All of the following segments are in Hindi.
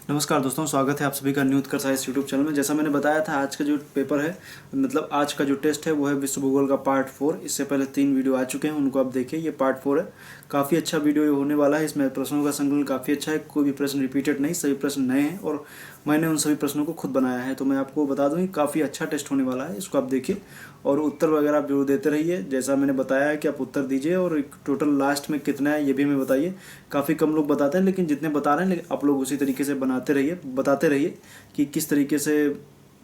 नमस्कार दोस्तों, स्वागत है आप सभी का न्यू उत्कर्ष साइंस यूट्यूब चैनल में। जैसा मैंने बताया था, आज का जो पेपर है मतलब आज का जो टेस्ट है वो है विश्व भूगोल का पार्ट 4। इससे पहले 3 वीडियो आ चुके हैं, उनको आप देखिए। ये पार्ट 4 है, काफ़ी अच्छा वीडियो ये होने वाला है। इसमें प्रश्नों का संकलन काफ़ी अच्छा है, कोई भी प्रश्न रिपीटेड नहीं, सभी प्रश्न नए हैं और मैंने उन सभी प्रश्नों को खुद बनाया है। तो मैं आपको बता दूँ, काफ़ी अच्छा टेस्ट होने वाला है, इसको आप देखिए और उत्तर वगैरह आप जरूर देते रहिए। जैसा मैंने बताया है कि आप उत्तर दीजिए और टोटल लास्ट में कितना है ये भी हमें बताइए। काफ़ी कम लोग बताते हैं, लेकिन जितने बता रहे हैं लेकिन आप लोग उसी तरीके से बताते रहिए कि किस तरीके से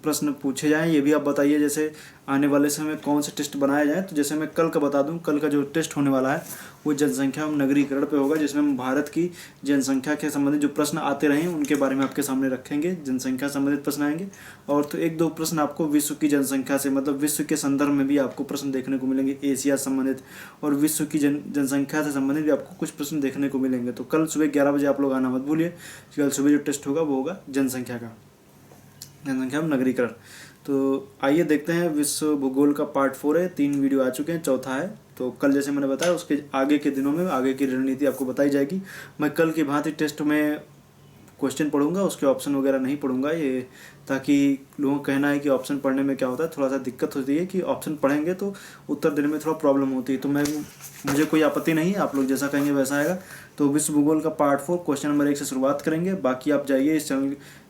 प्रश्न पूछे जाएं, ये भी आप बताइए। जैसे आने वाले समय में कौन से टेस्ट बनाए जाएं, तो जैसे मैं कल का बता दूं, कल का जो टेस्ट होने वाला है वो जनसंख्या एवं नगरीकरण पे होगा, जिसमें हम भारत की जनसंख्या के संबंधित जो प्रश्न आते रहे हैं उनके बारे में आपके सामने रखेंगे। जनसंख्या संबंधित प्रश्न आएंगे और तो एक दो प्रश्न आपको विश्व की जनसंख्या से मतलब विश्व के संदर्भ में भी आपको प्रश्न देखने को मिलेंगे, एशिया संबंधित और विश्व की जनसंख्या से संबंधित भी आपको कुछ प्रश्न देखने को मिलेंगे। तो कल सुबह 11 बजे आप लोग आना मत भूलिए। कल सुबह जो टेस्ट होगा वो होगा जनसंख्या एवं नगरीकरण। तो आइए देखते हैं, विश्व भूगोल का पार्ट 4 है, 3 वीडियो आ चुके हैं, चौथा है। तो कल जैसे मैंने बताया उसके आगे के दिनों में आगे की रणनीति आपको बताई जाएगी। मैं कल की भांति टेस्ट में क्वेश्चन पढ़ूंगा, उसके ऑप्शन वगैरह नहीं पढ़ूंगा, ये ताकि लोगों का कहना है कि ऑप्शन पढ़ने में क्या होता है, थोड़ा सा दिक्कत होती है कि ऑप्शन पढ़ेंगे तो उत्तर देने में थोड़ा प्रॉब्लम होती है। तो मुझे कोई आपत्ति नहीं है, आप लोग जैसा कहेंगे वैसा आएगा। तो विश्व भूगोल का पार्ट 4 क्वेश्चन नंबर 1 से शुरुआत करेंगे। बाकी आप जाइए इस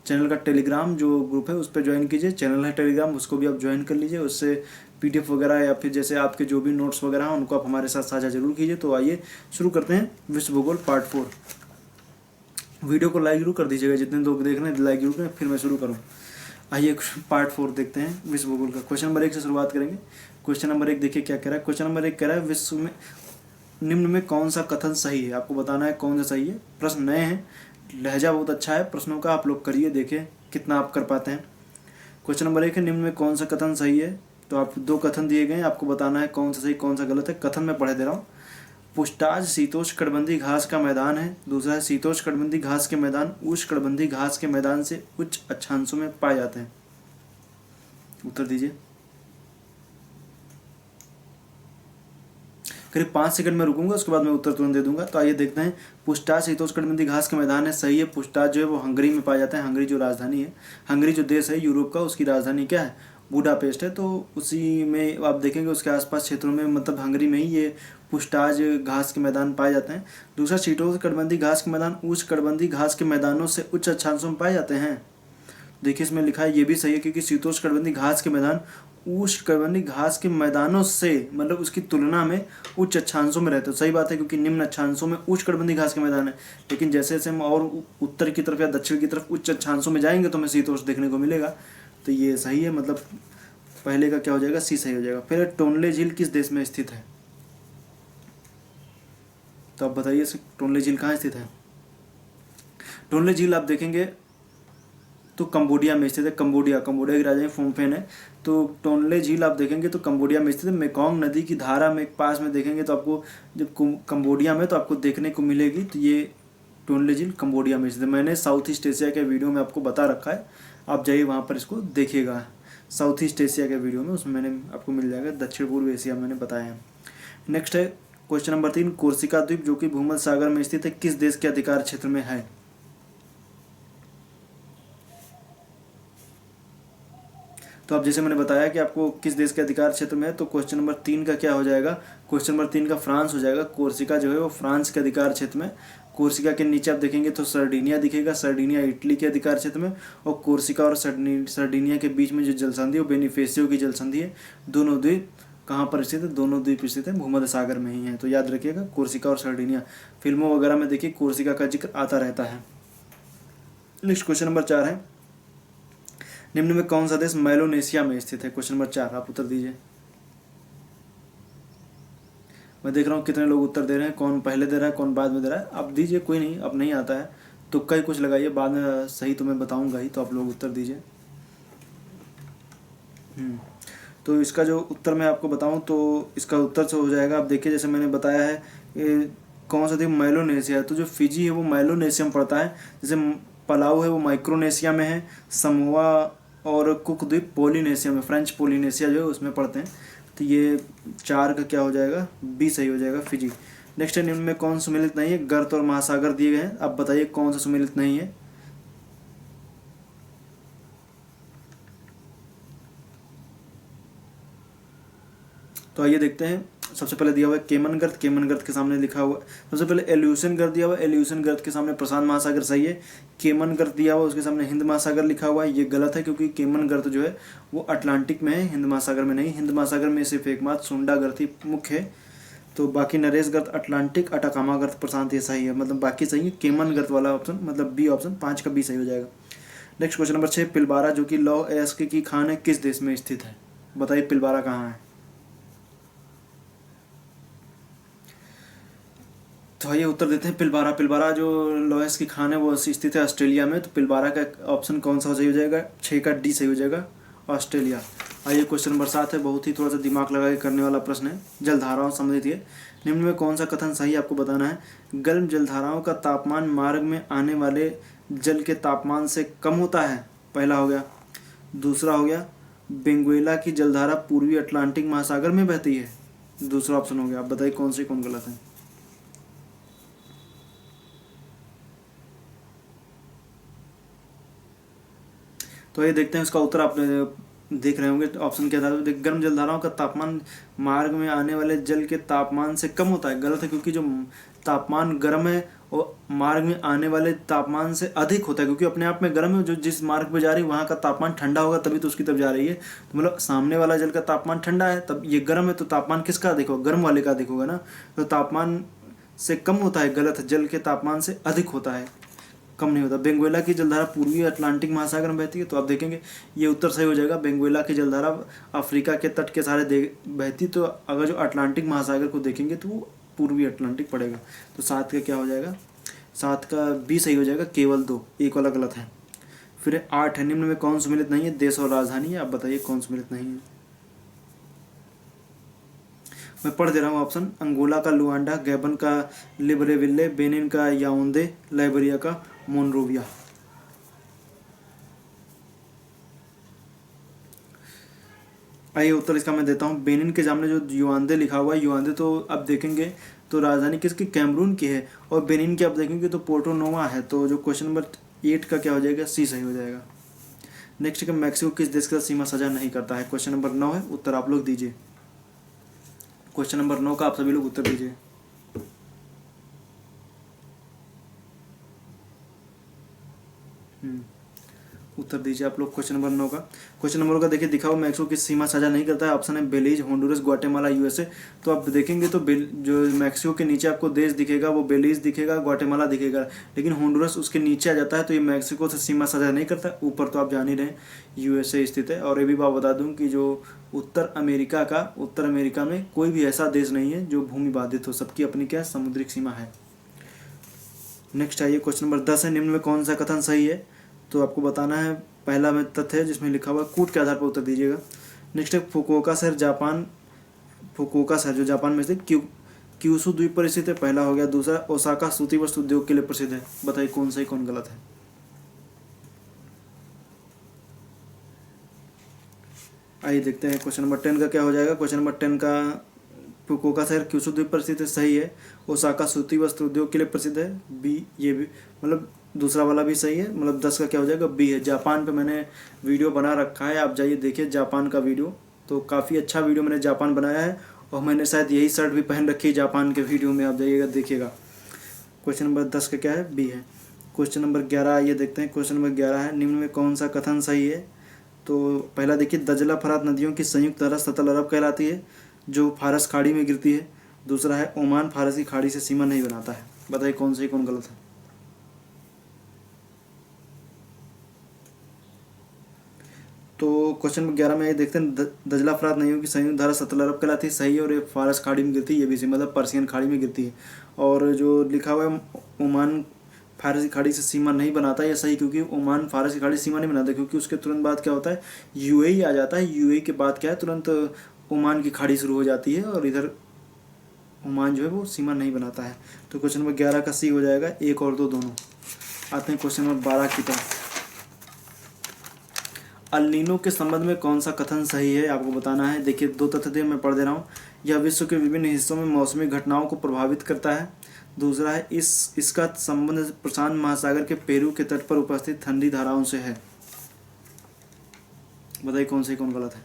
चैनल का टेलीग्राम जो ग्रुप है उस पर ज्वाइन कीजिए, चैनल है टेलीग्राम, उसको भी आप ज्वाइन कर लीजिए। उससे PDF वगैरह या फिर जैसे आपके जो भी नोट्स वगैरह हैं उनको आप हमारे साथ साझा जरूर कीजिए। तो आइए शुरू करते हैं विश्व भूगोल पार्ट 4। वीडियो को लाइक जरूर कर दीजिएगा, जितने लोग देख रहे हैं लाइक जरूर करें, फिर मैं शुरू करूँ। आइए पार्ट 4 देखते हैं विश्व भूगोल का। क्वेश्चन नंबर 1 से शुरुआत करेंगे। क्वेश्चन नंबर 1 देखिए क्या कह रहा है। क्वेश्चन नंबर 1 कह रहा है विश्व में निम्न में कौन सा कथन सही है। आपको बताना है कौन सा सही है। प्रश्न नए हैं, लहजा बहुत अच्छा है प्रश्नों का, आप लोग करिए, देखिए कितना आप कर पाते हैं। क्वेश्चन नंबर 1 है निम्न में कौन सा कथन सही है। तो आप 2 कथन दिए गए हैं, आपको बताना है कौन सा सही कौन सा गलत है। कथन में पढ़े दे रहा हूँ। पुष्टाज शीतोष्णकटिबंधीय घास का मैदान है। दूसरा है शीतोष्णकटिबंधीय घास के मैदान उष्णकटिबंधीय घास के मैदान से उच्च अक्षांशों में पाए जाते हैं। उत्तर दीजिए। करीब 5 सेकंड में रुकूंगा, उसके बाद मैं उत्तर तुरंत दे दूंगा। तो आइए देखते हैं। पुष्टाज शीतोष्णकटिबंधीय घास के मैदान है, सही है। पुष्टाज जो है वो हंगरी में पाया जाता है। हंगरी जो राजधानी है, हंगरी जो देश है यूरोप का, उसकी राजधानी क्या है, बुडापेस्ट है। तो उसी में आप देखेंगे उसके आसपास क्षेत्रों में मतलब हंगरी में ही ये पुष्टाज घास के मैदान पाए जाते हैं। दूसरा शीतोष्णकटिबंधीय घास के मैदान उष्णकटिबंधीय घास के मैदानों से उच्च अक्षांशों में पाए जाते हैं। देखिए इसमें लिखा है, ये भी सही है, क्योंकि शीतोष्णकटिबंधीय घास के मैदान उष्णकटिबंधीय घास के मैदानों से मतलब उसकी तुलना में उच्च अक्षांशों में रहते हैं। सही बात है, क्योंकि निम्न अक्षांशों में उष्णकटिबंधीय घास के मैदान है, लेकिन जैसे जैसे हम और उत्तर की तरफ या दक्षिण की तरफ उच्च अक्षांशों में जाएंगे तो हमें शीतोष्ण देखने को मिलेगा। तो ये सही है, मतलब पहले का क्या हो जाएगा, सी सही हो जाएगा। फिर टोनले झील किस देश में स्थित है। तो आप बताइए टोनले झील कहाँ स्थित है। टोनले झील आप देखेंगे तो कंबोडिया में स्थित है। कंबोडिया की राजधानी फोमपेन है। तो टोनले झील आप देखेंगे तो कंबोडिया में स्थित है। मेकोंग नदी की धारा में पास में देखेंगे तो आपको जब कंबोडिया में तो आपको देखने को मिलेगी। तो ये टोनले झील कंबोडिया में स्थित है। मैंने साउथ ईस्ट एशिया के वीडियो में आपको बता रखा है, आप जाइए वहाँ पर इसको देखिएगा। साउथ ईस्ट एशिया के वीडियो में उसमें मैंने आपको मिल जाएगा, दक्षिण पूर्व एशिया मैंने बताया है। नेक्स्ट है क्वेश्चन नंबर 3, कोर्सिका द्वीप जो कि भूमध्य सागर में स्थित है किस देश के अधिकार क्षेत्र में है। तो अब जैसे मैंने बताया कि आपको किस देश के अधिकार क्षेत्र में है, तो क्वेश्चन नंबर 3 का क्या हो जाएगा, क्वेश्चन नंबर 3 का फ्रांस हो जाएगा। कोर्सिका जो है वो फ्रांस के अधिकार क्षेत्र में। कोर्सिका के नीचे आप देखेंगे तो सर्डिनिया दिखेगा, सर्डिनिया इटली के अधिकार क्षेत्र में। और कोर्सिका और सर्डिनिया के बीच में जो जलसंधि है वो बेनिफेसियो की जलसंधि है। दोनों द्वीप कहाँ पर स्थित है, दोनों द्वीप स्थित है भूमध्य सागर में ही है। तो याद रखिएगा कोर्सिका और सर्डिनिया, फिल्मों वगैरह में देखिए कोर्सिका का जिक्र आता रहता है। नेक्स्ट क्वेश्चन नंबर 4 है, निम्न में कौन सा देश मेलोनेशिया में स्थित है। क्वेश्चन नंबर 4 आप उत्तर दीजिए। मैं देख रहा हूँ कितने लोग उत्तर दे रहे हैं, कौन पहले दे रहा है कौन बाद में दे रहा है। आप दीजिए, कोई नहीं, अब नहीं आता है तुक्का ही कुछ लगाइए, बाद में सही तो मैं बताऊंगा ही। तो आप लोग उत्तर दीजिए। तो इसका जो उत्तर मैं आपको बताऊं तो इसका उत्तर से हो जाएगा। आप देखिए जैसे मैंने बताया है कौन सा द्वीप मेलोनेशिया है, तो जो फिजी है वो मेलोनेशिया में पड़ता है। जैसे पलाऊ है वो माइक्रोनेशिया में है। समोआ और कुक द्वीप पोलिनेशिया में, फ्रेंच पोलिनेशिया जो है उसमें पड़ते हैं। तो ये 4 का क्या हो जाएगा, बी सही हो जाएगा, फिजी। नेक्स्ट है निम्न में कौन सुमेलित नहीं है। गर्त और महासागर दिए गए हैं, आप बताइए कौन सा सुमेलित नहीं है। तो आइए देखते हैं। सबसे पहले दिया हुआ है केमन गर्त, केमन गर्त के सामने लिखा हुआ है, सबसे पहले एल्यूशन गर्त दिया हुआ है, एल्यूशन गर्त के सामने प्रशांत महासागर सही है। केमन गर्त दिया हुआ है, उसके सामने हिंद महासागर लिखा हुआ है, ये गलत है क्योंकि केमन गर्त जो है वो अटलांटिक में है, हिंद महासागर में नहीं। हिंद महासागर में सिर्फ एकमात्र सुंडा गर्त ही मुख्य है, तो बाकी नरेश गर्त अटलांटिक, अटाकामा गर्त प्रशांत, ये सही है, मतलब बाकी सही है। केमन गर्त वाला ऑप्शन मतलब बी ऑप्शन 5 का बी सही हो जाएगा। नेक्स्ट क्वेश्चन नंबर 6, पिलबारा जो कि लौ एस्क की खान है किस देश में स्थित है? बताइए पिलबारा कहाँ है? तो आइए उत्तर देते हैं। पिलबारा, पिलबारा जो लॉयस की खान है वो स्थित है ऑस्ट्रेलिया में, तो पिलबारा का ऑप्शन कौन सा सही हो जाएगा? 6 का डी सही हो जाएगा, ऑस्ट्रेलिया। आइए क्वेश्चन नंबर 7 है, बहुत ही थोड़ा सा दिमाग लगा के करने वाला प्रश्न है, जलधाराओं से संबंधित है। निम्न में कौन सा कथन सही आपको बताना है? गर्म जलधाराओं का तापमान मार्ग में आने वाले जल के तापमान से कम होता है, पहला हो गया। दूसरा हो गया, बेंगुएला की जलधारा पूर्वी अटलांटिक महासागर में बहती है, दूसरा ऑप्शन हो गया। आप बताइए कौन से कौन गलत है? तो ये देखते हैं इसका उत्तर। आप देख रहे होंगे ऑप्शन के आधार पर। गर्म जलधाराओं का तापमान मार्ग में आने वाले जल के तापमान से कम होता है, गलत है क्योंकि जो तापमान गर्म है वो मार्ग में आने वाले तापमान से अधिक होता है, क्योंकि अपने आप में गर्म है, जो जिस मार्ग पे जा रही है वहाँ का तापमान ठंडा होगा तभी तो उसकी तरफ जा रही है। तो मतलब सामने वाला जल का तापमान ठंडा है, तब ये गर्म है, तो तापमान किसका अधिक होगा? गर्म वाले का अधिक होगा ना। तो तापमान से कम होता है, गलत है, जल के तापमान से अधिक होता है, कम नहीं होता। बेंगुएला की जलधारा पूर्वी अटलांटिक महासागर में बहती है, तो आप देखेंगे ये उत्तर सही हो जाएगा। बेंगुएला की जलधारा अफ्रीका के तट के सहारे बहती, तो अगर जो अटलांटिक महासागर को देखेंगे तो वो पूर्वी अटलांटिक पड़ेगा। तो 7 का क्या हो जाएगा? 7 का बी सही हो जाएगा, केवल 2, एक वाला गलत है। फिर 8 है, निम्न में कौन सम्मिलित नहीं है? देश और राजधानी है, आप बताइए कौन सम्मिलित नहीं है? मैं पढ़ दे रहा हूँ ऑप्शन। अंगोला का लुआंडा, गैबन का लिब्रेविल्ले, बेनिन का याओंदे, लाइबेरिया का मोनरोविया। आइए उत्तर इसका मैं देता हूँ। बेनिन के सामने जो युआंदे लिखा हुआ है, युआंदे तो अब देखेंगे तो राजधानी किसकी? कैमरून की है, और बेनिन की आप देखेंगे तो पोर्टो नोवा है। तो जो क्वेश्चन नंबर 8 का क्या हो जाएगा? सी सही हो जाएगा। नेक्स्ट का मैक्सिको किस देश के साथ सीमा साझा नहीं करता है? क्वेश्चन नंबर 9 है, उत्तर आप लोग दीजिए। क्वेश्चन नंबर 9 का आप सभी लोग उत्तर दीजिए। उत्तर दीजिए आप लोग क्वेश्चन नंबर 9 का। क्वेश्चन नंबर का देखिए दिखाओ, मैक्सिको की सीमा साझा नहीं करता है। ऑप्शन है बेलीज, होंडुरस, ग्वाटेमाला, यूएसए। तो आप देखेंगे तो जो मैक्सिको के नीचे आपको देश दिखेगा वो बेलीज दिखेगा, ग्वाटेमाला दिखेगा, लेकिन होंडुरस उसके नीचे आ जाता है, तो ये मैक्सिको से सीमा साझा नहीं करता। ऊपर तो आप जान ही रहे हैं यूएसए स्थित है। और ये भी बात बता दूँ कि जो उत्तर अमेरिका में कोई भी ऐसा देश नहीं है जो भूमि बाधित हो, सबकी अपनी क्या समुद्रिक सीमा है। नेक्स्ट आइए क्वेश्चन नंबर 10 है, निम्न में कौन सा कथन सही है? तो आपको बताना है। पहला में तथ्य है जिसमें लिखा हुआ कूट के आधार पर उत्तर दीजिएगा। नेक्स्ट है फुकुओका शहर जो जापान में स्थित क्यूशू द्वीप पर स्थित है, पहला हो गया। दूसरा, ओसाका सूती वस्त्र उद्योग के लिए प्रसिद्ध है। बताइए कौन सही कौन गलत है? आइए देखते हैं क्वेश्चन नंबर 10 का क्या हो जाएगा। क्वेश्चन नंबर 10 का फुकुओका शहर क्यूशू द्वीप पर स्थित है, सही है। ओसाका सूती वस्त्र उद्योग के लिए प्रसिद्ध है, बी। ये भी मतलब दूसरा वाला भी सही है, मतलब 10 का क्या हो जाएगा? बी है। जापान पे मैंने वीडियो बना रखा है, आप जाइए देखिए जापान का वीडियो, तो काफ़ी अच्छा वीडियो मैंने जापान बनाया है, और मैंने शायद यही शर्ट भी पहन रखी है जापान के वीडियो में, आप जाइएगा देखिएगा। क्वेश्चन नंबर 10 का क्या है? बी है। क्वेश्चन नंबर 11 ये देखते हैं। क्वेश्चन नंबर 11 है, निम्न में कौन सा कथन सही है? तो पहला देखिए, दजला फरात नदियों की संयुक्त धारा सतल अरब कहलाती है, जो फारस खाड़ी में गिरती है। दूसरा है, ओमान फारस की खाड़ी से सीमा नहीं बनाता है। बताइए कौन सही कौन गलत है? तो क्वेश्चन नंबर 11 में ये देखते हैं, दजला फरात नदियों की संयुक्त धारा सतल अरब कहलाती है, सही है। और ये फारस खाड़ी में गिरती है, ये भी सही, मतलब पर्शियन खाड़ी में गिरती है। और जो लिखा हुआ है ओमान फारसी खाड़ी से सीमा नहीं बनाता, ये सही, क्योंकि ओमान फारसी खाड़ी से सीमा नहीं बनाता, क्योंकि उसके तुरंत बाद क्या होता है? यूएई आ जाता है। यूएई के बाद क्या है? तुरंत ओमान की खाड़ी शुरू हो जाती है, और इधर ओमान जो है वो सीमा नहीं बनाता है। तो क्वेश्चन नंबर 11 का सी हो जाएगा, 1 और 2 दोनों। आते हैं क्वेश्चन नंबर 12 की तरफ। अल नीनो के संबंध में कौन सा कथन सही है आपको बताना है। देखिए 2 तथ्य थे, मैं पढ़ दे रहा हूँ। यह विश्व के विभिन्न हिस्सों में मौसमी घटनाओं को प्रभावित करता है। दूसरा है, इसका संबंध प्रशांत महासागर के पेरू के तट पर उपस्थित ठंडी धाराओं से है। बताइए कौन सही कौन गलत है?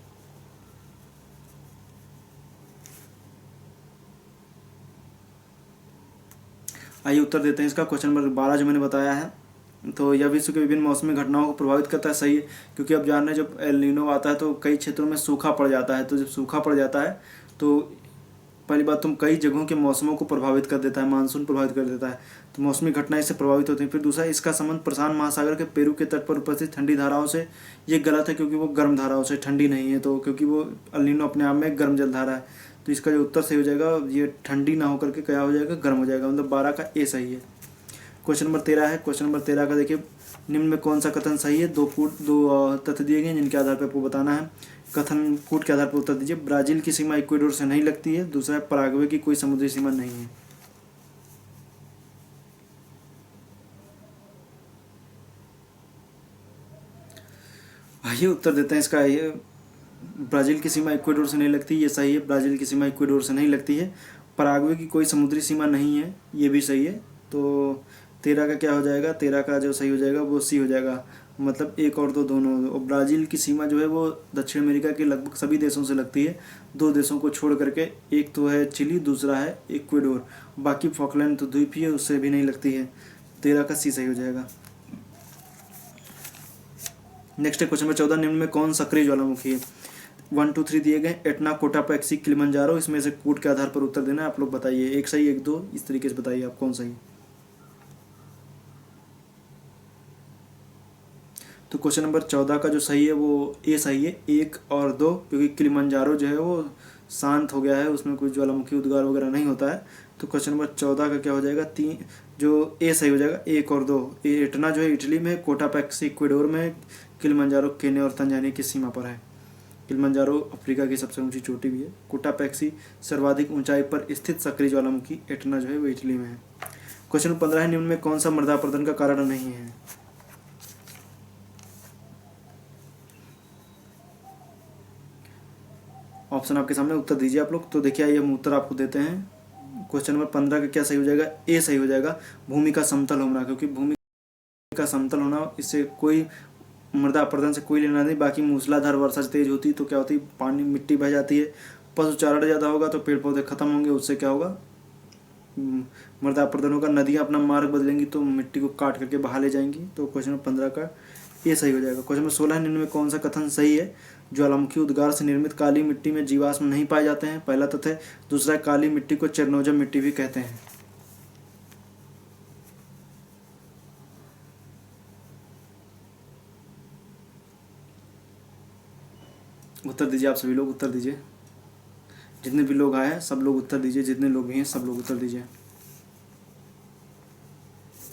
आइए उत्तर देते हैं इसका। क्वेश्चन नंबर 12 जो मैंने बताया है, तो यह विश्व के विभिन्न मौसमी घटनाओं को प्रभावित करता है। सही है, क्योंकि अब जान रहे हैं जब एल नीनो आता है तो कई क्षेत्रों में सूखा पड़ जाता है। तो जब सूखा पड़ जाता है तो पहली बात तुम कई जगहों के मौसमों को प्रभावित कर देता है, मानसून प्रभावित कर देता है, तो मौसमी घटनाएं इससे प्रभावित होती हैं। फिर दूसरा, इसका संबंध प्रशांत महासागर के पेरू के तट पर उपस्थित ठंडी धाराओं से, ये गलत है क्योंकि वो गर्म धाराओं से, ठंडी नहीं है। तो क्योंकि वो एल नीनो अपने आप में गर्म जलधारा है, तो इसका जो उत्तर सही हो जाएगा ये ठंडी ना होकर के क्या हो जाएगा, गर्म हो जाएगा, मतलब 12 का ए सही है। क्वेश्चन नंबर 13 है। क्वेश्चन नंबर 13 का देखिए, निम्न में कौन सा कथन सही है। दो तथ्य दिए गए जिनके आधार पर आपको बताना है। कथन कूट के आधार पर उत्तर दीजिए। ब्राजील की सीमा इक्वेडोर से नहीं लगती है। दूसरा है, पराग्वे की कोई समुद्री सीमा नहीं है। आइए उत्तर देते हैं इसका। ये ब्राज़ील की सीमा इक्वेडोर से नहीं लगती, ये सही है। ब्राज़ील की सीमा इक्वेडोर से नहीं लगती है। पराग्वे की कोई समुद्री सीमा नहीं है, ये भी सही है। तो 13 का क्या हो जाएगा, 13 का जो सही हो जाएगा वो सी हो जाएगा, मतलब एक और दो दोनों। और ब्राज़ील की सीमा जो है वो दक्षिण अमेरिका के लगभग सभी देशों से लगती है, दो देशों को छोड़ करके। एक तो है चिली, दूसरा है इक्वेडोर, बाकी फॉकलैंड तो द्वीप ही है, उससे भी नहीं लगती है। 13 का सी सही हो जाएगा। नेक्स्ट है क्वेश्चन नंबर 14, निम्न में कौन सक्रिय ज्वालामुखी है। 1 2 3 दिए गए, एटना, कोटापैक्सी, किलिमंजारो, इसमें से कूट के आधार पर उत्तर देना है। आप लोग बताइए, एक सही एक दो, इस तरीके से बताइए आप कौन सही। तो क्वेश्चन नंबर 14 का जो सही है वो ए सही है, 1 और 2, क्योंकि किलिमंजारो जो है वो शांत हो गया है, उसमें कोई ज्वालामुखी उद्गार वगैरह नहीं होता है। तो क्वेश्चन नंबर 14 का क्या हो जाएगा, 3 जो ए सही हो जाएगा, 1 और 2। एटना जो है इटली में, कोटापैक्सी इक्वेडोर में, किलिमंजारो केन्या और तंजानिया की सीमा पर है। किलिमंजारो अफ्रीका की सबसे ऊंची चोटी भी है। कोटापैक्सी सर्वाधिक ऊंचाई पर स्थित सक्रिय ज्वालामुखी, एटना जो है वो इटली में है। क्वेश्चन 15 है, निम्न में कौन सा मृदा अपरदन का कारण नहीं है। ऑप्शन आपके सामने, उत्तर दीजिए आप लोग। तो देखिए ये हम उत्तर आपको देते हैं। क्वेश्चन नंबर 15 का क्या सही हो जाएगा, ए सही हो जाएगा, भूमि का समतल होना, क्योंकि भूमि का समतल होना इससे कोई मृदा अपरदन से कोई लेना नहीं। बाकी मूसलाधार वर्षा तेज होती तो क्या होती, पानी मिट्टी बह जाती है। पशु चारण ज़्यादा होगा तो पेड़ पौधे खत्म होंगे, उससे क्या होगा, मृदा अपरदन होगा। नदियाँ अपना मार्ग बदलेंगी तो मिट्टी को काट करके बहा ले जाएंगी। तो क्वेश्चन नंबर 15 का ये सही हो जाएगा। क्वेश्चन नंबर 16, निम्न में कौन सा कथन सही है। ज्वालामुखी उद्गार से निर्मित काली मिट्टी में जीवाश्म नहीं पाए जाते हैं, पहला तथ्य। दूसरा, काली मिट्टी को चेरनोजम मिट्टी भी कहते हैं। उत्तर दीजिए आप सभी लोग, उत्तर दीजिए। जितने भी लोग आए हैं सब लोग उत्तर दीजिए, जितने लोग भी हैं सब लोग उत्तर दीजिए।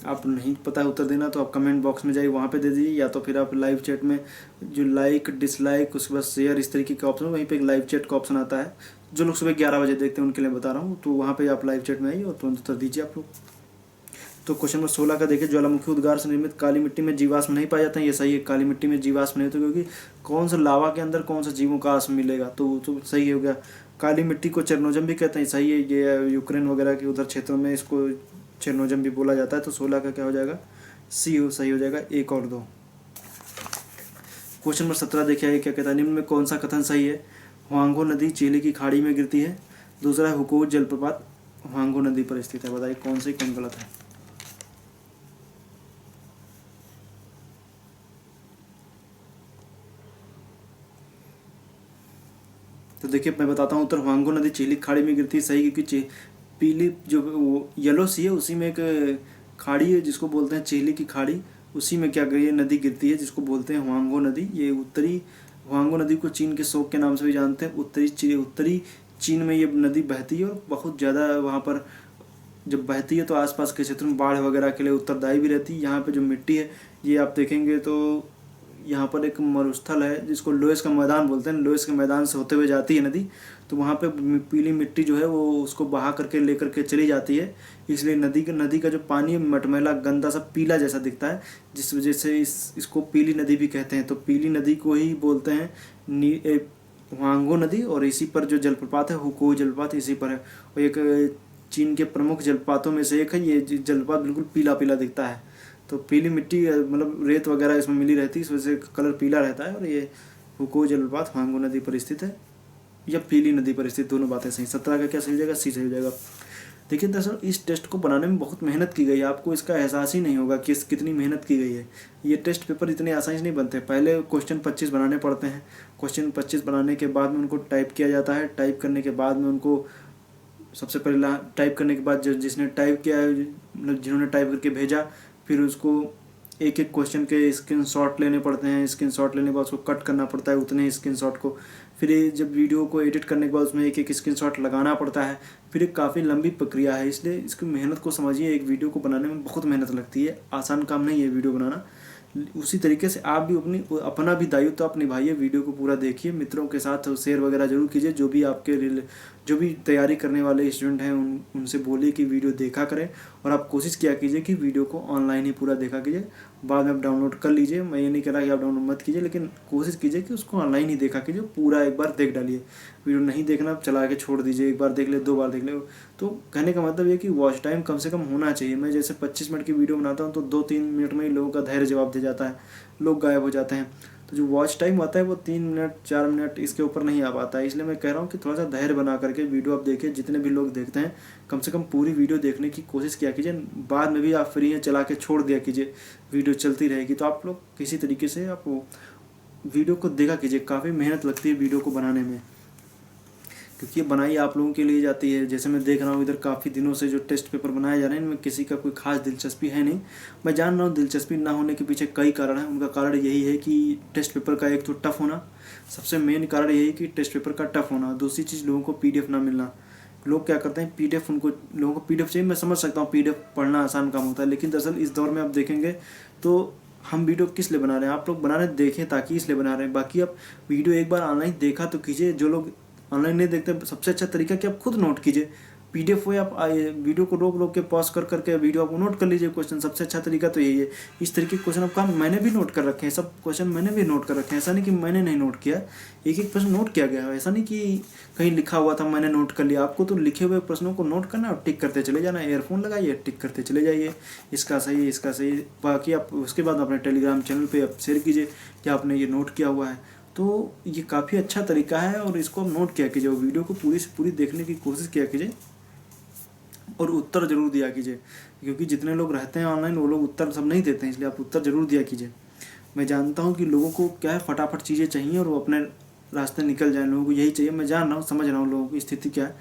आप नहीं पता है उत्तर देना तो आप कमेंट बॉक्स में जाइए, वहाँ पे दे दीजिए, या तो फिर आप लाइव चैट में जो लाइक डिसलाइक उसके बाद शेयर इस तरीके का ऑप्शन, वहीं पे एक लाइव चैट का ऑप्शन आता है। जो लोग सुबह 11 बजे देखते हैं उनके लिए बता रहा हूँ, तो वहाँ पे आप लाइव चैट में आइए और तुरंत उत्तर दीजिए आप लोग। तो क्वेश्चन नंबर 16 का देखिए, ज्वालामुखी उद्गार से निर्मित काली मिट्टी में जीवाश्म नहीं पाए जाते हैं, ये सही है। काली मिट्टी में जीवाश्म नहीं होते, क्योंकि कौन सा लावा के अंदर कौन सा जीवों का आश्म मिलेगा, तो सही हो गया। काली मिट्टी को चेरनोजम भी कहते हैं, सही है। ये यूक्रेन वगैरह के उधर क्षेत्रों में इसको चेरनोजम भी बोला जाता है। तो 16 का क्या हो जाएगा, सी सही हो जाएगा, 1 और 2। क्वेश्चन नंबर 17 देखिए क्या कहता है, निम्न में कौन सा कथन सही है। हुआंगो नदी चिली की खाड़ी में गिरती है। दूसरा है, हुकोज जलप्रपात हुआंगो नदी पर स्थित है। बताइए कौन सही कौन गलत है। तो देखिए मैं बताता हूँ उत्तर, हुआंगो नदी चिली खाड़ी में गिरती है, सही, क्योंकि पीली जो वो येलो सी है उसी में एक खाड़ी है जिसको बोलते हैं चिली की खाड़ी, उसी में क्या ये नदी गिरती है जिसको बोलते हैं हुआंगो नदी। ये उत्तरी हुआंगो नदी को चीन के शोक के नाम से भी जानते हैं। उत्तरी चीन में ये नदी बहती है और बहुत ज़्यादा वहाँ पर जब बहती है तो आसपास के क्षेत्रों में बाढ़ वगैरह के लिए उत्तरदायी भी रहती है। यहाँ पे जो मिट्टी है ये आप देखेंगे तो यहाँ पर एक मरुस्थल है जिसको लोएस का मैदान बोलते हैं। लोएस के मैदान से होते हुए जाती है नदी, तो वहाँ पे पीली मिट्टी जो है वो उसको बहा करके लेकर के चली जाती है, इसलिए नदी का जो पानी है मटमैला गंदा सा पीला जैसा दिखता है, जिस वजह से इसको पीली नदी भी कहते हैं। तो पीली नदी को ही बोलते हैं हुआंगो नदी, और इसी पर जो जलप्रपात है हुकोई जलप्रपात इसी पर है। और एक चीन के प्रमुख जलप्रपातों में से एक है। ये जलप्रपात बिल्कुल पीला पीला दिखता है, तो पीली मिट्टी मतलब रेत वगैरह इसमें मिली रहती है, इस वजह से कलर पीला रहता है। और ये हुकोई जलप्रपात हुआंगो नदी पर स्थित है या पीली नदी पर स्थित, दोनों बातें सही। 17 का क्या सही हो जाएगा, सी सही हो जाएगा। देखिए दरअसल इस टेस्ट को बनाने में बहुत मेहनत की गई है, आपको इसका एहसास ही नहीं होगा कि कितनी मेहनत की गई है। ये टेस्ट पेपर इतने आसानी से नहीं बनते। पहले क्वेश्चन 25 बनाने पड़ते हैं, क्वेश्चन 25 बनाने के बाद में उनको टाइप किया जाता है, टाइप करने के बाद में उनको सबसे पहले टाइप करने के बाद जिसने टाइप किया है, मतलब जिन्होंने टाइप करके भेजा, फिर उसको एक एक क्वेश्चन के स्क्रीनशॉट लेने पड़ते हैं, स्क्रीनशॉट लेने के बाद उसको कट करना पड़ता है उतने स्क्रीनशॉट को, फिर ये जब वीडियो को एडिट करने के बाद उसमें एक एक स्क्रीनशॉट लगाना पड़ता है, फिर एक काफ़ी लंबी प्रक्रिया है। इसलिए इसकी मेहनत को समझिए, एक वीडियो को बनाने में बहुत मेहनत लगती है, आसान काम नहीं है वीडियो बनाना। उसी तरीके से आप भी अपना भी दायित्व आप निभाइए, वीडियो को पूरा देखिए, मित्रों के साथ शेयर वगैरह जरूर कीजिए। जो भी तैयारी करने वाले स्टूडेंट हैं उनसे बोलिए कि वीडियो देखा करें, और आप कोशिश किया कीजिए कि वीडियो को ऑनलाइन ही पूरा देखा कीजिए, बाद में आप डाउनलोड कर लीजिए। मैं ये नहीं कह रहा कि आप डाउनलोड मत कीजिए, लेकिन कोशिश कीजिए कि उसको ऑनलाइन ही देखा कीजिए, पूरा एक बार देख डालिए। वीडियो नहीं देखना आप चला के छोड़ दीजिए, एक बार देख ले, 2 बार देख ले। तो कहने का मतलब ये कि वॉच टाइम कम से कम होना चाहिए। मैं जैसे 25 मिनट की वीडियो बनाता हूँ तो 2-3 मिनट में ही लोगों का धैर्य जवाब दे जाता है, लोग गायब हो जाते हैं। तो जो वॉच टाइम आता है वो 3 मिनट 4 मिनट इसके ऊपर नहीं आ पाता है। इसलिए मैं कह रहा हूँ कि थोड़ा सा धैर्य बना करके वीडियो आप देखिए। जितने भी लोग देखते हैं कम से कम पूरी वीडियो देखने की कोशिश किया कीजिए। बाद में भी आप फ्री हैं चला के छोड़ दिया कीजिए, वीडियो चलती रहेगी। तो आप लोग किसी तरीके से आप वीडियो को देखा कीजिए। काफ़ी मेहनत लगती है वीडियो को बनाने में, क्योंकि ये बनाई आप लोगों के लिए जाती है। जैसे मैं देख रहा हूँ इधर काफ़ी दिनों से जो टेस्ट पेपर बनाए जा रहे हैं, इनमें किसी का कोई खास दिलचस्पी है नहीं। मैं जान रहा हूँ दिलचस्पी ना होने के पीछे कई कारण हैं। उनका कारण यही है कि टेस्ट पेपर का एक तो टफ होना, सबसे मेन कारण यही है कि टेस्ट पेपर का टफ होना। दूसरी चीज़ लोगों को PDF ना मिलना। लोग क्या करते हैं, PDF लोगों को PDF चाहिए। मैं समझ सकता हूँ PDF पढ़ना आसान काम होता है, लेकिन दरअसल इस दौर में आप देखेंगे तो हम वीडियो किस लिए बना रहे हैं, आप लोग बना रहे देखें ताकि इसलिए बना रहे हैं। बाकी आप वीडियो एक बार ऑनलाइन देखा तो कीजिए। जो लोग ऑनलाइन नहीं देखते, सबसे अच्छा तरीका कि आप खुद नोट कीजिए। PDF हो या आप वीडियो को रोक के पॉज करके वीडियो आप नोट कर लीजिए क्वेश्चन। सबसे अच्छा तरीका तो यही है। इस तरीके के क्वेश्चन आपका मैंने भी नोट कर रखे हैं, सब क्वेश्चन मैंने भी नोट कर रखे हैं। ऐसा नहीं कि मैंने नहीं नोट किया, एक एक प्रश्न नोट किया गया है। ऐसा नहीं कि कहीं लिखा हुआ था मैंने नोट कर लिया। आपको तो लिखे हुए प्रश्नों को नोट करना और टिक करते चले जाना। ईयरफोन लगाइए, टिक करते चले जाइए, इसका सही है, इसका सही। बाकी आप उसके बाद अपने टेलीग्राम चैनल पर आप शेयर कीजिए कि आपने ये नोट किया हुआ है। तो ये काफ़ी अच्छा तरीका है और इसको आप नोट किया कीजिए। वीडियो को पूरी से पूरी देखने की कोशिश किया कीजिए और उत्तर जरूर दिया कीजिए, क्योंकि जितने लोग रहते हैं ऑनलाइन वो लोग उत्तर सब नहीं देते हैं। इसलिए आप उत्तर जरूर दिया कीजिए। मैं जानता हूँ कि लोगों को क्या है, फटाफट चीज़ें चाहिए और वो अपने रास्ते निकल जाए। लोगों को यही चाहिए। मैं जान रहा हूँ, समझ रहा हूँ लोगों की स्थिति क्या है।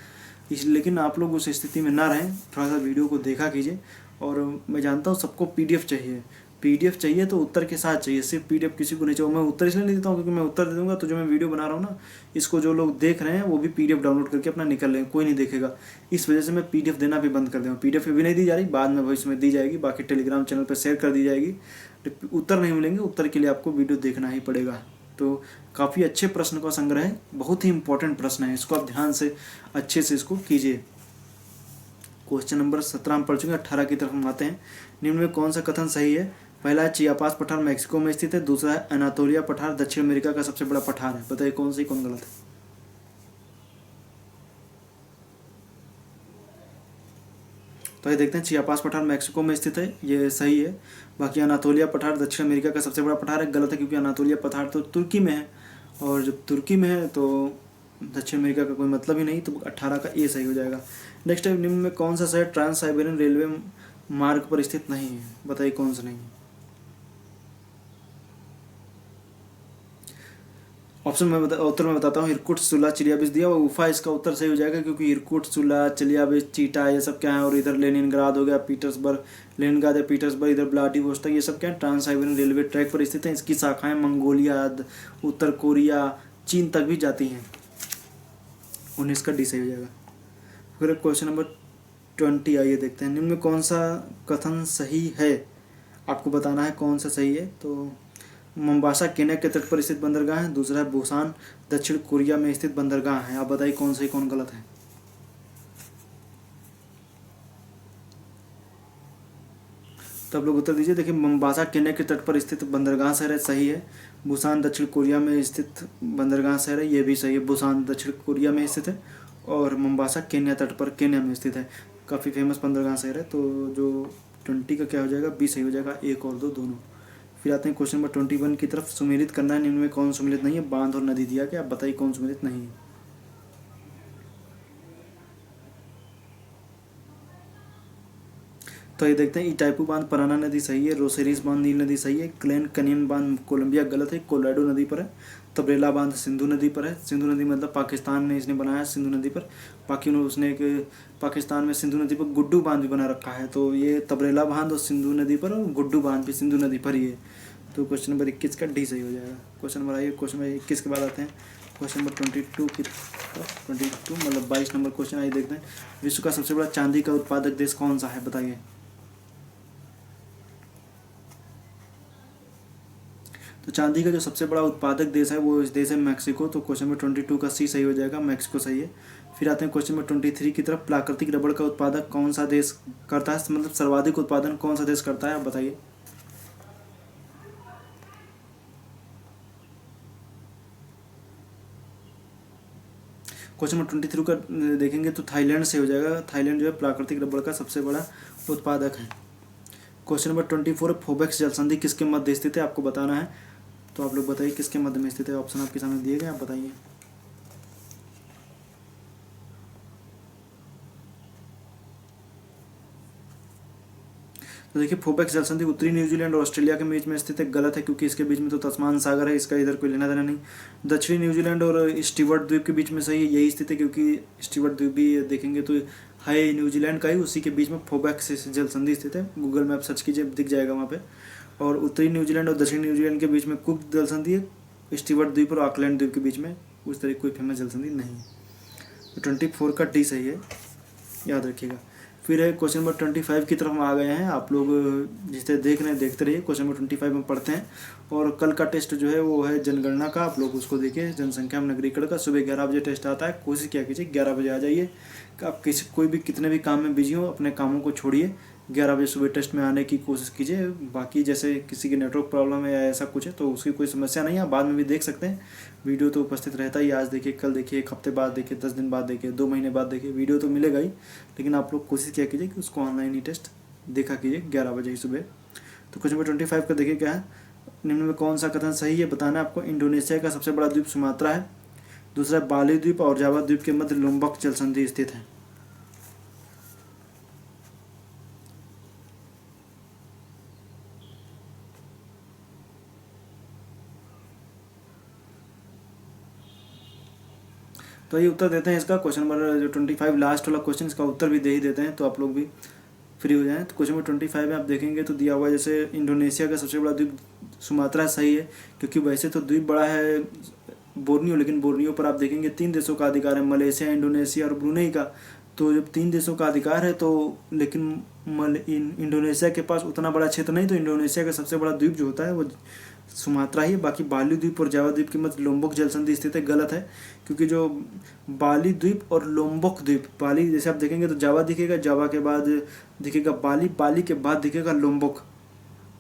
लेकिन आप लोग उस स्थिति में ना रहें, थोड़ा सा वीडियो को देखा कीजिए। और मैं जानता हूँ सबको PDF चाहिए, PDF चाहिए तो उत्तर के साथ चाहिए। सिर्फ PDF किसी को नहीं चाहिए। मैं उत्तर इसलिए नहीं देता हूँ क्योंकि मैं उत्तर दे दूंगा तो जो मैं वीडियो बना रहा हूँ ना, इसको जो लोग देख रहे हैं वो भी PDF डाउनलोड करके अपना निकल लेंगे, कोई नहीं देखेगा। इस वजह से मैं PDF देना भी बंद कर दूँगा। PDF भी नहीं दी जा रही, बाद में भविष्य में दी जाएगी। बाकी टेलीग्राम चैनल पर शेयर कर दी जाएगी। उत्तर नहीं मिलेंगे, उत्तर के लिए आपको वीडियो देखना ही पड़ेगा। तो काफ़ी अच्छे प्रश्न का संग्रह है, बहुत ही इंपॉर्टेंट प्रश्न है। इसको आप ध्यान से अच्छे से इसको कीजिए। क्वेश्चन नंबर 17 हम पढ़ चुके हैं। 18 की तरफ हम आते हैं। निम्न में कौन सा कथन सही है? पहला है चियापास पठार मैक्सिको में स्थित है। दूसरा है अनातोलिया पठार दक्षिण अमेरिका का सबसे बड़ा पठार है। बताइए कौन सही कौन गलत है। तो ये देखते हैं, चियापास पठार मैक्सिको में स्थित है, ये सही है। बाकी अनातोलिया पठार दक्षिण अमेरिका का सबसे बड़ा पठार है, गलत है, क्योंकि अनातोलिया पठार तो तुर्की में है, और जब तुर्की में है तो दक्षिण अमेरिका का कोई मतलब ही नहीं। तो 18 का ए सही हो जाएगा। नेक्स्ट है, निम्न में कौन सा शहर ट्रांस साइबेरियन रेलवे मार्ग पर स्थित नहीं है? बताइए कौन सा नहीं है। ऑप्शन में उत्तर में बताता हूँ। इरकुट्स्क, सुला, चेलियाबिंस्क दिया हुआ। उफा इसका उत्तर सही हो जाएगा, क्योंकि इरकुट्स्क, सुला, चेलियाबिंस्क, चीटा ये सब क्या है, और इधर लेनिनग्राद हो गया, पीटर्सबर्ग, लेनिनग्राद या पीटर्सबर्ग, इधर व्लादिवोस्तोक, ये सब क्या है, ट्रांस साइबेरियन रेलवे ट्रैक पर स्थित है। इसकी शाखाएं मंगोलिया, उत्तर कोरिया, चीन तक भी जाती हैं। 19 का डी सही हो जाएगा। फिर क्वेश्चन नंबर 20 आइए देखते हैं। निम्न में कौन सा कथन सही है? आपको बताना है कौन सा सही है। तो मोम्बासा केन्या के तट पर स्थित बंदरगाह है। दूसरा है बुसान दक्षिण कोरिया में स्थित बंदरगाह है। आप बताइए कौन सही कौन गलत है। तो आप लोग उत्तर दीजिए। देखिए, मोम्बासा केन्या के तट पर स्थित बंदरगाह शहर है, सही है। बुसान दक्षिण कोरिया में स्थित बंदरगाह शहर है, ये भी सही है। बुसान दक्षिण कोरिया में स्थित है और मोम्बासा केन्या तट पर केन्या में स्थित है। काफ़ी फेमस बंदरगाह शहर है। तो जो 20 का क्या हो जाएगा, बी सही हो जाएगा। 1 और 2 दोनों। फिर आते हैं क्वेश्चन नंबर 21 की तरफ। सुमेलित करना है। निम्न में कौन सुमेलित नहीं है? बांध और नदी दिया गया, आप बताइए कौन सुमेलित नहीं है। तो ये देखते हैं, इटाइपू बांध पराना नदी सही है, रोसेरिस बांध नील नदी सही है, ग्लेन कनियन बांध कोलंबिया गलत है, कोलोराडो नदी पर है, तबरेला बांध सिंधु नदी पर है। सिंधु नदी मतलब पाकिस्तान ने इसने बनाया सिंधु नदी पर, बाकी उन्होंने उसने एक पाकिस्तान में सिंधु नदी पर गुड्डू बांध भी बना रखा है। तो ये तबरेला बांध और सिंधु नदी पर, और गुड्डू बांध भी सिंधु नदी पर ही है। तो क्वेश्चन नंबर 21 का डी सही हो जाएगा। क्वेश्चन नंबर आइए, क्वेश्चन नंबर 21 के बाद आते हैं क्वेश्चन नंबर 22 की 22 मतलब 22 नंबर क्वेश्चन। आइए देखते हैं, विश्व का सबसे बड़ा चांदी का उत्पादक देश कौन सा है, बताइए। तो चांदी का जो सबसे बड़ा उत्पादक देश है वो इस देश है मैक्सिको। तो क्वेश्चन नंबर 22 का सी सही हो जाएगा, मैक्सिको सही है। फिर आते हैं क्वेश्चन नंबर 23 की तरफ, प्राकृतिक रबड़ का उत्पादक कौन सा देश करता है, मतलब सर्वाधिक उत्पादन कौन सा देश करता है, आप बताइए। क्वेश्चन नंबर 23 का देखेंगे तो थाईलैंड से हो जाएगा। थाईलैंड जो है प्राकृतिक रबड़ का सबसे बड़ा उत्पादक है। क्वेश्चन नंबर 24, फोबेक्स जल संधि किसके मध्य स्थित है, आपको बताना है। तो आप लोग बताइए किसके मध्य में स्थित है, ऑप्शन आपके सामने दिए गए, आप बताइए। तो देखिए, फोबेक्स जल संधि उत्तरी न्यूजीलैंड और ऑस्ट्रेलिया के बीच में स्थित है, गलत है, क्योंकि इसके बीच में तो तस्मान सागर है, इसका इधर कोई लेना देना नहीं। दक्षिणी न्यूजीलैंड और स्टीवर्ट द्वीप के बीच में सही यही स्थित है, क्योंकि स्टीवर्ट द्वीप भी देखेंगे तो है न्यूजीलैंड का ही, उसी के बीच में फोबेक्स जल संधि स्थित है। गूगल मैप सर्च कीजिए, दिख जाएगा वहाँ पे। और उत्तरी न्यूजीलैंड और दक्षिणी न्यूजीलैंड के बीच में कुक जल संधि है, स्टीवर्ट द्वीप और ऑकलैंड द्वीप के बीच में उस तरह कोई फेमस जल संधि नहीं है। तो 24 का डी सही है, याद रखिएगा। फिर है क्वेश्चन नंबर 25 की तरफ हम आ गए हैं। आप लोग जिसे देख रहे हैं देखते रहिए। क्वेश्चन नंबर 25 में पढ़ते हैं, और कल का टेस्ट जो है वो है जनगणना का, आप लोग उसको देखिए, जनसंख्या में नगरीकरण का। सुबह 11 बजे टेस्ट आता है, कोशिश क्या कीजिए 11 बजे आ जाइए। आप किसी कोई भी कितने भी काम में बिजी हो, अपने कामों को छोड़िए, 11 बजे सुबह टेस्ट में आने की कोशिश कीजिए। बाकी जैसे किसी की नेटवर्क प्रॉब्लम है या ऐसा कुछ है तो उसकी कोई समस्या नहीं है, बाद में भी देख सकते हैं। वीडियो तो उपस्थित रहता ही, आज देखिए, कल देखिए, एक हफ्ते बाद देखिए, 10 दिन बाद देखिए, 2 महीने बाद देखिए, वीडियो तो मिलेगा ही। लेकिन आप लोग कोशिश क्या कीजिए कि उसको ऑनलाइन ही टेस्ट देखा कीजिए 11 बजे ही सुबह। तो क्वेश्चन नंबर 25 का देखिए क्या है, निम्न में कौन सा कथन सही है, बताना है आपको। इंडोनेशिया का सबसे बड़ा द्वीप सुमात्रा है। दूसरा, बाली द्वीप और जावा द्वीप के मध्य लोम्बक जल संधि स्थित है। तो ये उत्तर देते हैं इसका। क्वेश्चन नंबर जो 25 लास्ट वाला क्वेश्चन, इसका उत्तर भी दे ही देते हैं, तो आप लोग भी फ्री हो जाएं। तो क्वेश्चन नंबर 25 में आप देखेंगे तो दिया हुआ है, जैसे इंडोनेशिया का सबसे बड़ा द्वीप सुमात्रा सही है, क्योंकि वैसे तो द्वीप बड़ा है बोर्नियो, लेकिन बोर्नियो पर आप देखेंगे 3 देशों का अधिकार है, मलेशिया, इंडोनेशिया और ब्रुनेई का। तो जब 3 देशों का अधिकार है तो, लेकिन इंडोनेशिया के पास उतना बड़ा क्षेत्र नहीं, तो इंडोनेशिया का सबसे बड़ा द्वीप जो होता है वो सुमात्रा ही। बाकी बाली द्वीप और जावा द्वीप के मध्य लोम्बोक जल संधि स्थित है, गलत है, क्योंकि जो बाली द्वीप और लोम्बोक द्वीप, बाली जैसे आप देखेंगे तो जावा दिखेगा, जावा के बाद दिखेगा बाली, बाली के बाद दिखेगा लोम्बोक।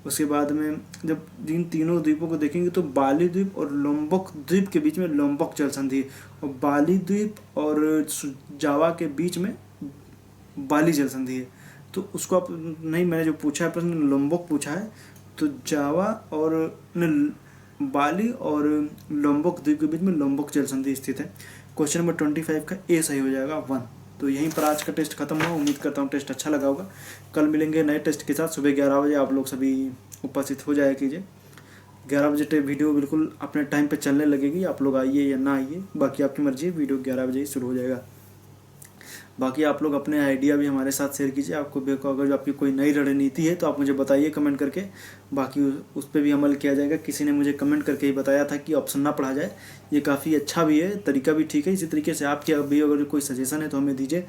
उसके बाद में जब इन तीनों द्वीपों को देखेंगे तो बाली द्वीप और लोम्बोक द्वीप के बीच में लोम्बोक जल संधि है, और बाली द्वीप और जावा के बीच में बाली जल संधि है। तो उसको आप नहीं, मैंने जो पूछा है प्रश्न लोम्बोक पूछा है, तो जावा और बाली और लोम्बोक द्वीप के बीच में लोम्बोक जल संधि स्थित है। क्वेश्चन नंबर 25 का ए सही हो जाएगा 1। तो यहीं पर आज का टेस्ट खत्म हुआ। उम्मीद करता हूँ टेस्ट अच्छा लगा होगा। कल मिलेंगे नए टेस्ट के साथ सुबह 11 बजे। आप लोग सभी उपस्थित हो जाया कीजिए। 11 बजे वीडियो बिल्कुल अपने टाइम पे चलने लगेगी, आप लोग आइए या ना आइए, बाकी आपकी मर्जी है। वीडियो 11 बजे ही शुरू हो जाएगा। बाकी आप लोग अपने आइडिया भी हमारे साथ शेयर कीजिए। आपको अगर जो आपकी कोई नई रणनीति है तो आप मुझे बताइए कमेंट करके, बाकी उस पर भी अमल किया जाएगा। किसी ने मुझे कमेंट करके ही बताया था कि ऑप्शन ना पढ़ा जाए, ये काफ़ी अच्छा भी है, तरीका भी ठीक है। इसी तरीके से आपके अभी अगर कोई सजेशन है तो हमें दीजिए।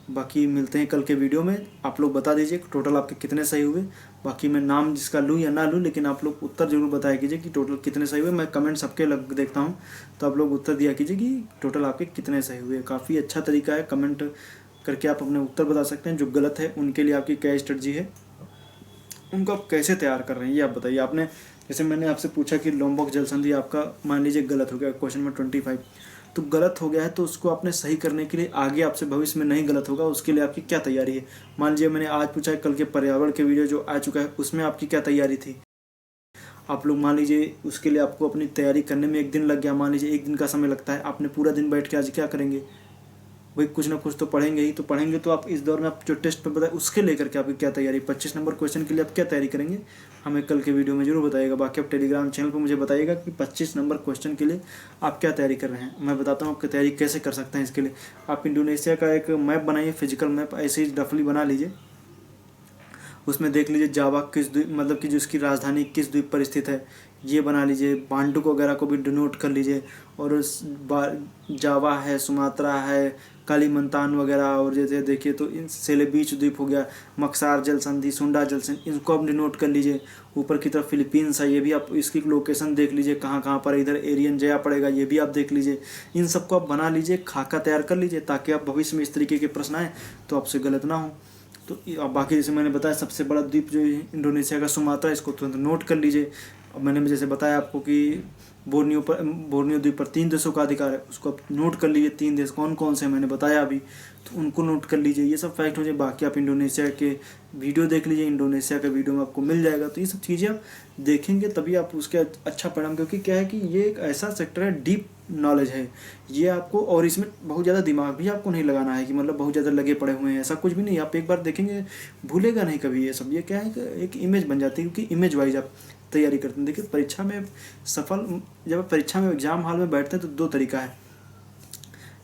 बाकी मिलते हैं कल के वीडियो में। आप लोग बता दीजिए टोटल आपके कितने सही हुए। बाकी मैं नाम जिसका लूँ या ना लूँ, लेकिन आप लोग उत्तर जरूर बताया कीजिए कि टोटल कितने सही हुए। मैं कमेंट सबके देखता हूँ, तो आप लोग उत्तर दिया कीजिए कि टोटल आपके कितने सही हुए। काफ़ी अच्छा तरीका है, कमेंट करके आप अपने उत्तर बता सकते हैं। जो गलत है उनके लिए आपकी क्या स्ट्रेटजी है, उनको आप कैसे तैयार कर रहे हैं, ये आप बताइए। आपने जैसे मैंने आपसे पूछा कि लोम्बोक जल संधि आपका मान लीजिए गलत हो गया, क्वेश्चन नंबर 25, तो गलत हो गया है, तो उसको आपने सही करने के लिए आगे आपसे भविष्य में नहीं गलत होगा, उसके लिए आपकी क्या तैयारी है। मान लीजिए मैंने आज पूछा है, कल के पर्यावरण के वीडियो जो आ चुका है उसमें आपकी क्या तैयारी थी। आप लोग मान लीजिए उसके लिए आपको अपनी तैयारी करने में 1 दिन लग गया, मान लीजिए 1 दिन का समय लगता है, आपने पूरा दिन बैठ के आज क्या करेंगे, वही कुछ ना कुछ तो पढ़ेंगे ही। तो पढ़ेंगे तो आप इस दौर में आप जो टेस्ट पेपर बताए उसके लेकर के आपकी क्या तैयारी, 25 नंबर क्वेश्चन के लिए आप क्या तैयारी करेंगे, हमें कल के वीडियो में जरूर बताइएगा। बाकी आप टेलीग्राम चैनल पर मुझे बताइएगा कि 25 नंबर क्वेश्चन के लिए आप क्या तैयारी कर रहे हैं, मैं बताता हूँ आपकी तैयारी कैसे कर सकते हैं। इसके लिए आप इंडोनेशिया का एक मैप बनाइए, फिजिकल मैप ऐसे ही रफली बना लीजिए। उसमें देख लीजिए जावा किस द्वीप, मतलब कि जो उसकी राजधानी किस द्वीप पर स्थित है ये बना लीजिए। बांडुक वगैरह को भी डिनोट कर लीजिए। और जावा है, सुमात्रा है, कालीमंतान वगैरह, और जैसे देखिए तो इन सेलेबीच द्वीप हो गया, मक्सार जल संधि, सुंडा जल संधि, इनको आप डिनोट कर लीजिए। ऊपर की तरफ फिलीपींस है, ये भी आप इसकी लोकेशन देख लीजिए कहाँ कहाँ पर। इधर एरियन जया पड़ेगा, ये भी आप देख लीजिए। इन सबको आप बना लीजिए, खाका तैयार कर लीजिए, ताकि आप भविष्य में इस तरीके के प्रश्न आए तो आपसे गलत ना हो। तो बाकी जैसे मैंने बताया सबसे बड़ा द्वीप जो इंडोनेशिया का सुमात्रा, इसको तुरंत नोट कर लीजिए। अब मैंने जैसे बताया आपको कि बोर्नियो द्वीप पर 3 देशों का अधिकार है, उसको आप नोट कर लीजिए। 3 देश कौन कौन से मैंने बताया अभी, तो उनको नोट कर लीजिए। ये सब फैक्ट हो जाए। बाकी आप इंडोनेशिया के वीडियो देख लीजिए, इंडोनेशिया का वीडियो में आपको मिल जाएगा। तो ये सब चीज़ें आप देखेंगे तभी आप उसके अच्छा परिणाम, क्योंकि क्या है कि ये एक ऐसा सेक्टर है, डीप नॉलेज है ये आपको, और इसमें बहुत ज़्यादा दिमाग भी आपको नहीं लगाना है कि मतलब बहुत ज़्यादा लगे पड़े हुए हैं, ऐसा कुछ भी नहीं। आप एक बार देखेंगे भूलेगा नहीं कभी ये सब। ये क्या है कि एक इमेज बन जाती है, क्योंकि इमेज वाइज आप तैयारी करते हैं। देखिए परीक्षा में जब आप परीक्षा में एग्जाम हॉल में बैठते हैं तो 2 तरीका है,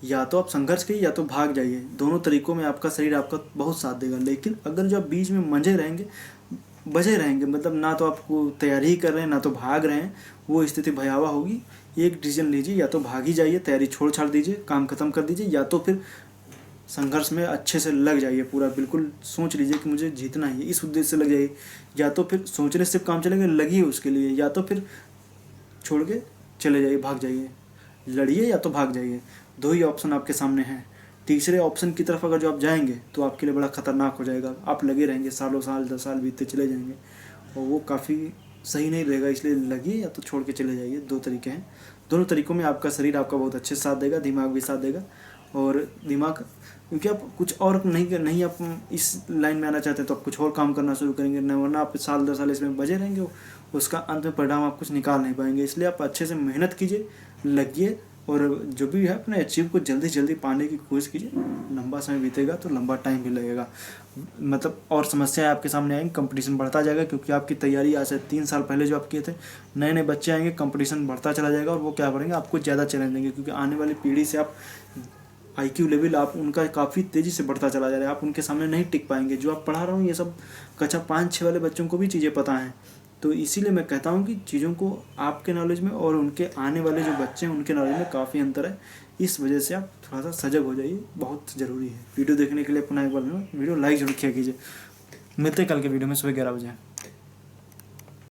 या तो आप संघर्ष करिए या तो भाग जाइए। दोनों तरीकों में आपका शरीर आपका बहुत साथ देगा। लेकिन अगर जो आप बीच में बजे रहेंगे, मतलब ना तो आपको तैयारी ही कर रहे हैं ना तो भाग रहे हैं, वो स्थिति भयावह होगी। एक डिसीजन लीजिए, या तो भाग ही जाइए, तैयारी छोड़ छाड़ दीजिए, काम खत्म कर दीजिए, या तो फिर संघर्ष में अच्छे से लग जाइए। पूरा बिल्कुल सोच लीजिए कि मुझे जीतना ही है, इस उद्देश्य से लग जाइए। या तो फिर सोचने से काम चलेंगे, लगिए उसके लिए, या तो फिर छोड़ के चले जाइए, भाग जाइए। लड़िए या तो भाग जाइए, 2 ही ऑप्शन आपके सामने हैं। तीसरे ऑप्शन की तरफ अगर जो आप जाएंगे तो आपके लिए बड़ा खतरनाक हो जाएगा। आप लगे रहेंगे, सालों साल 10 साल बीतते चले जाएंगे, और वो काफ़ी सही नहीं रहेगा। इसलिए लगिए या तो छोड़ के चले जाइए। 2 तरीके हैं, दोनों तरीक़ों में आपका शरीर आपका बहुत अच्छे साथ देगा, दिमाग भी साथ देगा। और दिमाग, क्योंकि आप कुछ और नहीं आप इस लाइन में आना चाहते तो आप कुछ और काम करना शुरू करेंगे, न वरना आप साल 10 साल इसमें बजे रहेंगे, उसका अंत में परिणाम आप कुछ निकाल नहीं पाएंगे। इसलिए आप अच्छे से मेहनत कीजिए, लगिए, और जो भी है अपने अचीव को जल्दी जल्दी पाने की कोशिश कीजिए। लंबा समय बीतेगा तो लंबा टाइम भी लगेगा, मतलब और समस्याएं आपके सामने आएंगी, कंपटीशन बढ़ता जाएगा। क्योंकि आपकी तैयारी आज से 3 साल पहले जो आप किए थे, नए नए बच्चे आएंगे, कंपटीशन बढ़ता चला जाएगा, और वो क्या करेंगे, आपको ज़्यादा चैलेंज देंगे। क्योंकि आने वाली पीढ़ी से आप IQ लेवल आप उनका काफ़ी तेज़ी से बढ़ता चला जा रहा है, आप उनके सामने नहीं टिक पाएंगे। जो आप पढ़ा रहा हूँ ये सब कक्षा 5-6 वाले बच्चों को भी चीज़ें पता हैं। तो इसीलिए मैं कहता हूँ कि चीज़ों को आपके नॉलेज में और उनके आने वाले जो बच्चे हैं उनके नॉलेज में काफ़ी अंतर है। इस वजह से आप थोड़ा सा सजग हो जाइए, बहुत ज़रूरी है। वीडियो देखने के लिए पुनः एक बार वीडियो लाइक जरूर किया कीजिए। मिलते हैं कल के वीडियो में सुबह 11 बजे।